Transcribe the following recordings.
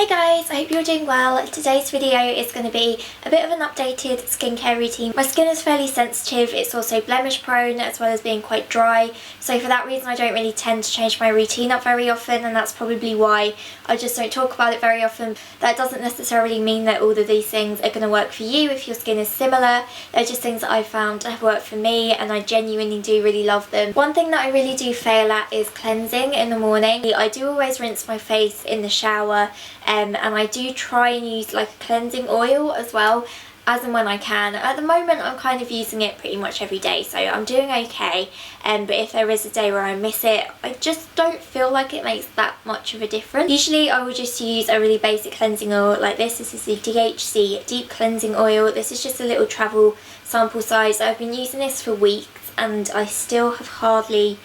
Hey guys, I hope you're doing well. Today's video is going to be a bit of an updated skincare routine. My skin is fairly sensitive, it's also blemish prone as well as being quite dry, so for that reason I don't really tend to change my routine up very often, and that's probably why I just don't talk about it very often. That doesn't necessarily mean that all of these things are going to work for you if your skin is similar. They're just things that I've found have worked for me and I genuinely do really love them. One thing that I really do fail at is cleansing in the morning. I do always rinse my face in the shower, and I do try and use like a cleansing oil as well, as and when I can. At the moment I'm kind of using it pretty much every day, so I'm doing okay, but if there is a day where I miss it, I just don't feel like it makes that much of a difference. Usually I would just use a really basic cleansing oil like this. This is the DHC Deep Cleansing Oil. This is just a little travel sample size. I've been using this for weeks and I still have hardly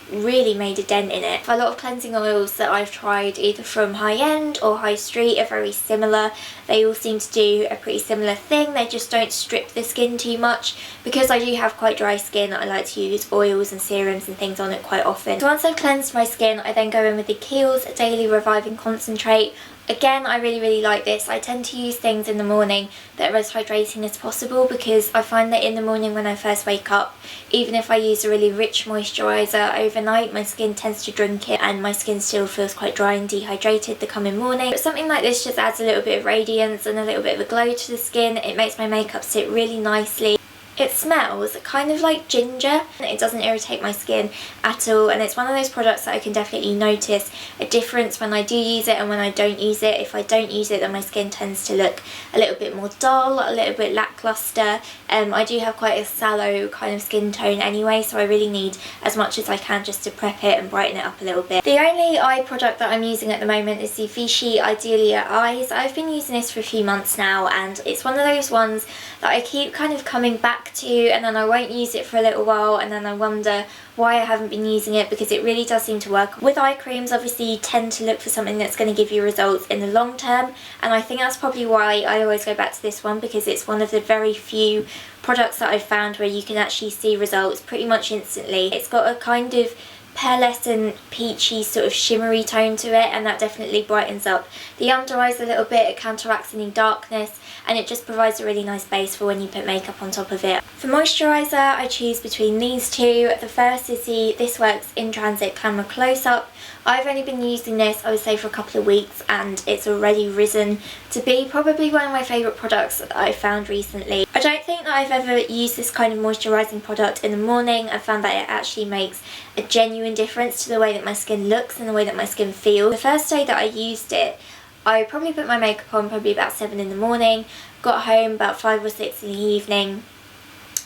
really made a dent in it. A lot of cleansing oils that I've tried either from high end or high street are very similar. They all seem to do a pretty similar thing. They just don't strip the skin too much. Because I do have quite dry skin, I like to use oils and serums and things on it quite often. So once I've cleansed my skin, I then go in with the Kiehl's Daily Reviving Concentrate. Again, I really like this. I tend to use things in the morning that are as hydrating as possible, because I find that in the morning when I first wake up, even if I use a really rich moisturiser overnight, my skin tends to drink it and my skin still feels quite dry and dehydrated the coming morning. But something like this just adds a little bit of radiance and a little bit of a glow to the skin. It makes my makeup sit really nicely. It smells kind of like ginger. It doesn't irritate my skin at all, and it's one of those products that I can definitely notice a difference when I do use it and when I don't use it. If I don't use it, then my skin tends to look a little bit more dull, a little bit lackluster. I do have quite a sallow kind of skin tone anyway, so I really need as much as I can just to prep it and brighten it up a little bit. The only eye product that I'm using at the moment is the Vichy Idealia eyes. I've been using this for a few months now, and it's one of those ones that I keep kind of coming back to, and then I won't use it for a little while and then I wonder why I haven't been using it, because it really does seem to work. With eye creams, obviously you tend to look for something that's going to give you results in the long term, and I think that's probably why I always go back to this one, because it's one of the very few products that I've found where you can actually see results pretty much instantly. It's got a kind of pearlescent, peachy, sort of shimmery tone to it, and that definitely brightens up the under eyes a little bit. It counteracts any darkness, and it just provides a really nice base for when you put makeup on top of it. For moisturiser, I choose between these two. The first is the This Works In Transit Camera Close-Up. I've only been using this, I would say, for a couple of weeks, and it's already risen to be probably one of my favourite products that I've found recently. I don't think that I've ever used this kind of moisturising product in the morning. I found that it actually makes a genuine difference to the way that my skin looks and the way that my skin feels. The first day that I used it, I probably put my makeup on probably about 7 in the morning, got home about 5 or 6 in the evening,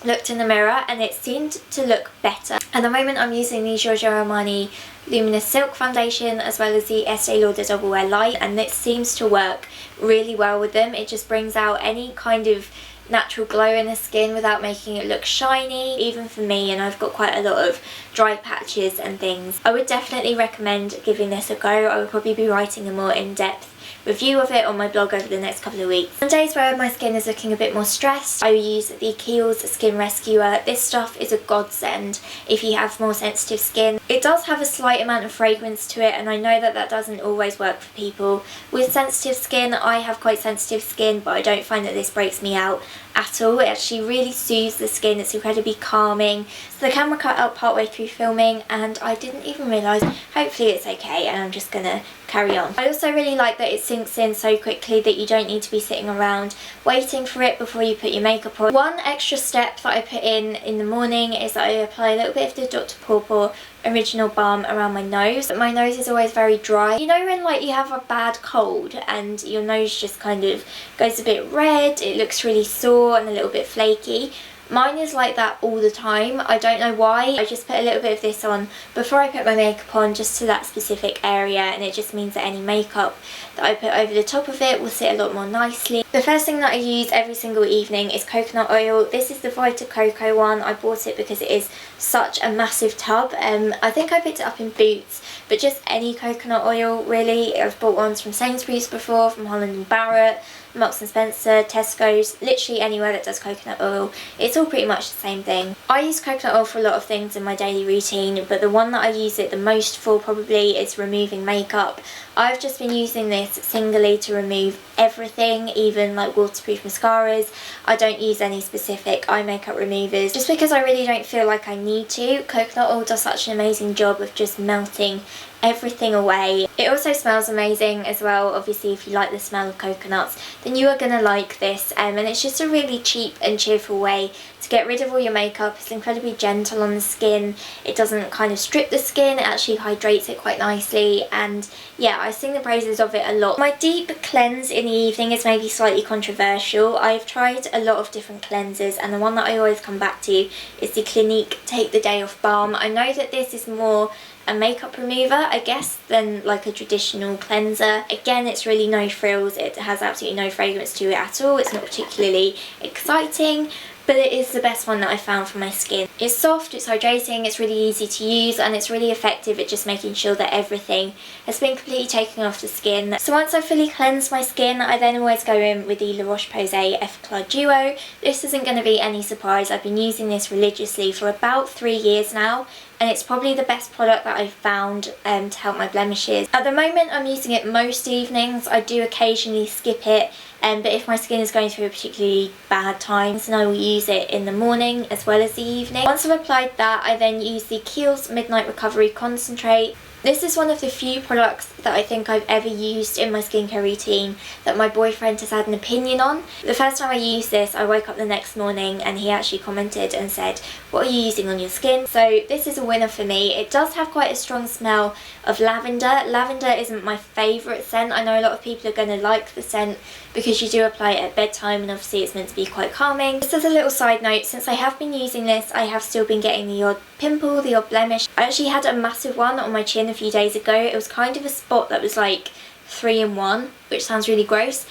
looked in the mirror, and it seemed to look better. At the moment I'm using the Giorgio Armani Luminous Silk Foundation as well as the Estee Lauder Double Wear Light, and this seems to work really well with them. It just brings out any kind of natural glow in the skin without making it look shiny, even for me, and I've got quite a lot of dry patches and things. I would definitely recommend giving this a go. I would probably be writing a more in-depth review of it on my blog over the next couple of weeks. On days where my skin is looking a bit more stressed, I use the Kiehl's Skin Rescuer. This stuff is a godsend if you have more sensitive skin. It does have a slight amount of fragrance to it, and I know that that doesn't always work for people with sensitive skin. I have quite sensitive skin, but I don't find that this breaks me out at all. It actually really soothes the skin. It's incredibly calming. So the camera cut out partway through filming and I didn't even realise. Hopefully it's okay, and I'm just gonna carry on. I also really like that it sinks in so quickly that you don't need to be sitting around waiting for it before you put your makeup on. One extra step that I put in the morning is that I apply a little bit of the Dr. Paw Paw Original Balm around my nose. My nose is always very dry. You know when like you have a bad cold and your nose just kind of goes a bit red, it looks really sore and a little bit flaky? Mine is like that all the time. I don't know why. I just put a little bit of this on before I put my makeup on, just to that specific area, and it just means that any makeup that I put over the top of it will sit a lot more nicely. The first thing that I use every single evening is coconut oil. This is the Vita Coco one. I bought it because it is such a massive tub. I think I picked it up in Boots, but just any coconut oil really. I've bought ones from Sainsbury's before, from Holland & Barrett, Marks and Spencer, Tesco's, literally anywhere that does coconut oil. It's all pretty much the same thing. I use coconut oil for a lot of things in my daily routine, but the one that I use it the most for probably is removing makeup. I've just been using this singly to remove everything, even like waterproof mascaras. I don't use any specific eye makeup removers just because I really don't feel like I need to. Coconut oil does such an amazing job of just melting everything away. It also smells amazing as well. Obviously, if you like the smell of coconuts, then you are gonna like this, and it's just a really cheap and cheerful way to get rid of all your makeup. It's incredibly gentle on the skin. It doesn't kind of strip the skin, it actually hydrates it quite nicely, and yeah, I sing the praises of it a lot. My deep cleanse in the evening is maybe slightly controversial. I've tried a lot of different cleansers, and the one that I always come back to is the Clinique Take the Day Off Balm. I know that this is more a makeup remover, I guess, than like a traditional cleanser. Again, it's really no frills. It has absolutely no fragrance to it at all. It's not particularly exciting, but it is the best one that I found for my skin. It's soft, it's hydrating, it's really easy to use, and it's really effective at just making sure that everything has been completely taken off the skin. So once I've fully cleansed my skin, I then always go in with the Roche Posay Effaclar Duo. This isn't going to be any surprise. I've been using this religiously for about 3 years now, and it's probably the best product that I've found to help my blemishes. At the moment, I'm using it most evenings. I do occasionally skip it, but if my skin is going through a particularly bad time, then I will use it in the morning as well as the evening. Once I've applied that, I then use the Kiehl's Midnight Recovery Concentrate. This is one of the few products that I think I've ever used in my skincare routine that my boyfriend has had an opinion on. The first time I used this, I woke up the next morning and he actually commented and said, "What are you using on your skin?" So this is a winner for me. It does have quite a strong smell of lavender. Lavender isn't my favourite scent. I know a lot of people are going to like the scent because you do apply it at bedtime, and obviously it's meant to be quite calming. Just as a little side note, since I have been using this, I have still been getting the odd pimple, the odd blemish. I actually had a massive one on my chin a few days ago. It was kind of a spot that was like 3 in 1, which sounds really gross,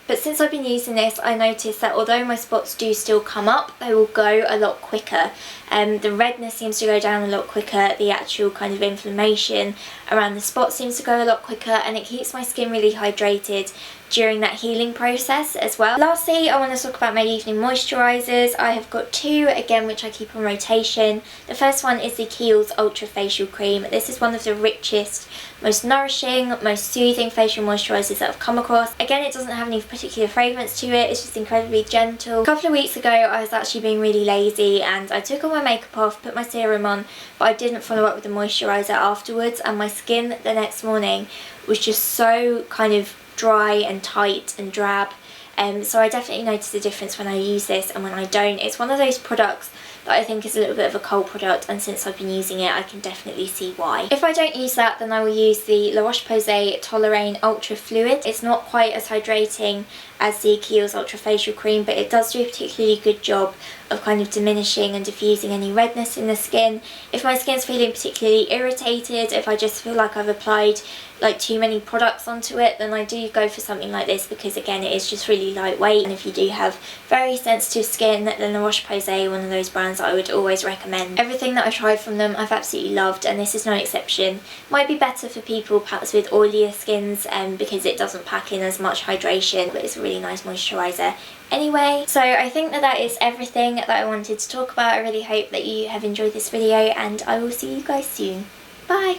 but since I've been using this, I noticed that although my spots do still come up, they will go a lot quicker. The redness seems to go down a lot quicker, the actual kind of inflammation around the spot seems to go a lot quicker, and it keeps my skin really hydrated during that healing process as well. Lastly, I want to talk about my evening moisturisers. I have got 2, again, which I keep on rotation. The first one is the Kiehl's Ultra Facial Cream. This is one of the richest, most nourishing, most soothing facial moisturisers that I've come across. Again, it doesn't have any particular fragrance to it, it's just incredibly gentle. A couple of weeks ago, I was actually being really lazy and I took all my makeup off, put my serum on, but I didn't follow up with the moisturiser afterwards, and my skin the next morning was just so kind of dry and tight and drab. So I definitely notice a difference when I use this and when I don't. It's one of those products that I think is a little bit of a cult product, and since I've been using it, I can definitely see why. If I don't use that, then I will use the La Roche-Posay Toleraine Ultra Fluide. It's not quite as hydrating as the Kiehl's Ultra Facial Cream, but it does do a particularly good job of kind of diminishing and diffusing any redness in the skin. If my skin's feeling particularly irritated, if I just feel like I've applied like too many products onto it, then I do go for something like this, because again, it is just really lightweight, and if you do have very sensitive skin, then La Roche-Posay, one of those brands that I would always recommend. Everything that I've tried from them I've absolutely loved, and this is no exception. Might be better for people perhaps with oilier skins, because it doesn't pack in as much hydration, but it's a really nice moisturiser anyway. So I think that is everything that I wanted to talk about. I really hope that you have enjoyed this video, and I will see you guys soon. Bye!